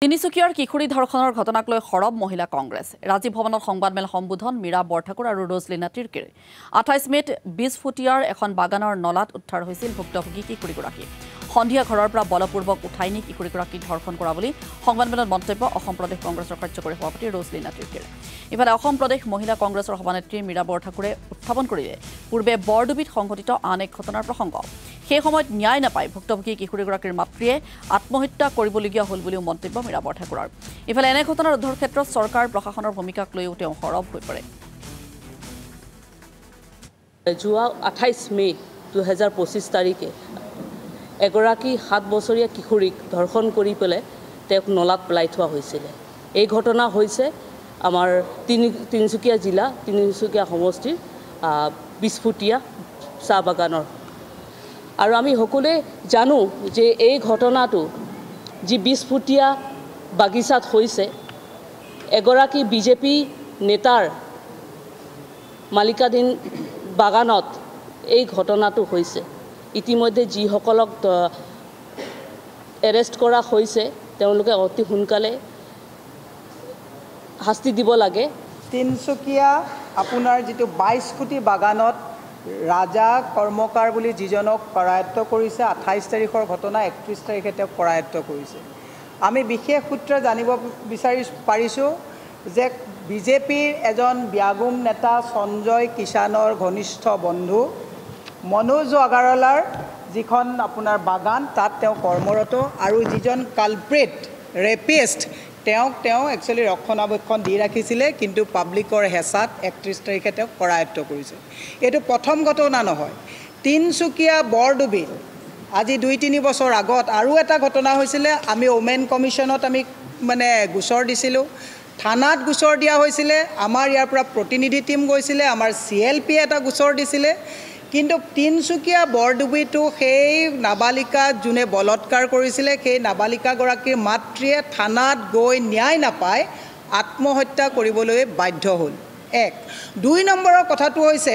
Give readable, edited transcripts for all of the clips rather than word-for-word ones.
তিনিচুকীয়াৰ কিশোৰী ধৰ্ষণৰ ঘটনাক লৈ সৰব মহিলা কংগ্ৰেছ ৰাজীৱ ভৱনত সংবাদমেল সম্বোধন মীৰা বৰঠাকুৰ আৰু ৰজলিনা তিৰ্কিৰ 28 মেত 20 ফুটিয়াৰ এখন বাগানৰ নলাত উদ্ধাৰ হৈছিল ভুক্তভোগী কিশোৰীগৰাকী সন্ধিয়া ঘৰৰ পৰা বলপূৰ্বক উঠাই নি কিশোৰীগৰাকীক ধৰ্ষণ কৰা বুলি সংবাদমেলত মন্তব্য অসম প্ৰদেশ কংগ্ৰেছৰ কাৰ্যকৰী সভাপতি ৰজলিনা তিৰ্কিৰ ইফালে অসম প্ৰদেশ মহিলা কংগ্ৰেছৰ সভানেত্ৰী মীৰা বৰঠাকুৰে উত্থাপন কৰিলে পূৰ্বে বৰডুবিত সংঘটিত আন এক ঘটনাৰ প্ৰসংগ সেই সময়ত ন্যায় নাপায় ভুক্তভোগী কিশোৰীগৰাকীৰ মাতৃয়ে আত্মহত্যা কৰিবলগীয়া হ'ল বুলিও মন্তব্য মীৰা বৰঠাকুৰৰ ইফালে এনে ঘটনাৰ উদ্ধাৰ ক্ষেত্ৰত চৰকাৰ প্ৰশাসনৰ ভূমিকাক লৈও তেওঁ সৰব হৈ পৰে যোৱা 28 মে 2025 তাৰিখে এগৰাকী 7 বছৰীয়া কিশোৰীক ধৰ্ষণ কৰি পেলাই তেওঁক নলাত পেলাই থোৱা হৈছিল এই ঘটনা হৈছে আমাৰ তিনিচুকীয়া জিলা তিনিচুকীয়া সমষ্টিৰ 20 ফুটিয়া চাহ বাগানৰ আৰু আমি সকলোৱে জানো যে এই ঘটনাটো যি 20 ফুটিয়া বাগিচাত হৈছে এগৰাকী বিজেপি নেতাৰ মালিকাধীন বাগানত এই ঘটনাটো হৈছে ইতিমধ্যে যিসকলক এৰেষ্ট কৰা হৈছে তেওঁলোকে অতি সোনকালে শাস্তি দিব লাগে তিনিচুকীয়া আপোনাৰ যেটো 22 কোটি বাগানত ৰাজা কৰ্মকাৰ বুলি যিজনক কৰায়ত্ব কৰিছে 28 তাৰিখৰ ঘটনা 31 তাৰিখে তেওঁক কৰায়ত্ব কৰিছে আমি বিশেষ সূত্ৰে জানিব পাৰিছো যে বিজেপিৰ এজন ব্যাগুম নেতা সঞ্জয় কিষাণৰ ঘনিষ্ঠ বন্ধু মনোজ আগাৰৱালাৰ যিখন আপোনাৰ বাগান তাত তেওঁ কৰ্মৰত আৰু যিজন কালপ্ৰিট ৰেপিষ্ট তেওঁ একচুয়ালি ৰক্ষণাবেক্ষণ দি ৰাখিছিলে কিন্তু পাব্লিকৰ হেঁচাত 31 তাৰিখে তেওঁক কৰায়ত্ব কৰিছে এইটো প্ৰথম ঘটনা নহয় তিনিচুকীয়া বৰডুবিত আজি 2-3 বছৰ আগত আৰু এটা ঘটনা হৈছিলে আমি ওমেন কমিশনত আমি মানে গোচৰ দিছিলোঁ থানাত গোচৰ দিয়া হৈছিলে আমাৰ ইয়াৰ পৰা প্ৰতিনিধি টিম গৈছিলে আমাৰ CLP এটা গোচৰ দিছিলে কিন্তু তিনিচুকীয়া বৰডুবিটো সেই নাবালিকা যোনে বলৎকাৰ কৰিছিলে সেই নাবালিকা গৰাকীৰ মাতৃয়ে থানাত গৈ ন্যায় নাপায় আত্মহত্যা কৰিবলৈ বাধ্য হ'ল এক 2 নম্বৰৰ কথাটো হৈছে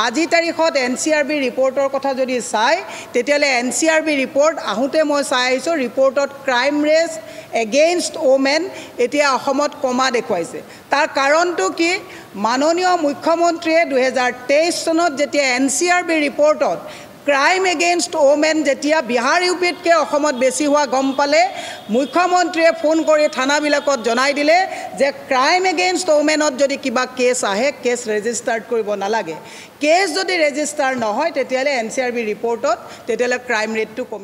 আজি তাৰিখত NCRB ৰিপৰ্টৰ কথা যদি চাই তেতিয়ালে NCRB ৰিপৰ্ট আহুতে মই চাই আহিছো ৰিপৰ্টত ক্ৰাইম ৰেট এগেইনষ্ট ওমেন এতিয়া অসমত কমা দেখুৱাইছে তাৰ কাৰণটো কি মাননীয় মুখ্যমন্ত্ৰীয়ে 2023 চনত যেতিয়া NCRB ৰিপৰ্টত ক্ৰাইম এগেইনষ্ট ওমেন যেতিয়া বিহাৰ ইউপিতকে অসমত বেছি হোৱা গম পালে মুখ্যমন্ত্ৰীয়ে ফোন কৰি থানাবিলাকত জনাই দিলে যে ক্ৰাইম এগেইনষ্ট ওমেনত যদি কিবা কেছ আহে কেছ ৰেজিষ্টাৰ্ড কৰিব নালাগে কেছ যদি ৰেজিষ্টাৰ নহয় তেতিয়ালে NCRB ৰিপৰ্টত তেতিয়ালে ক্ৰাইম ৰেটটো কমি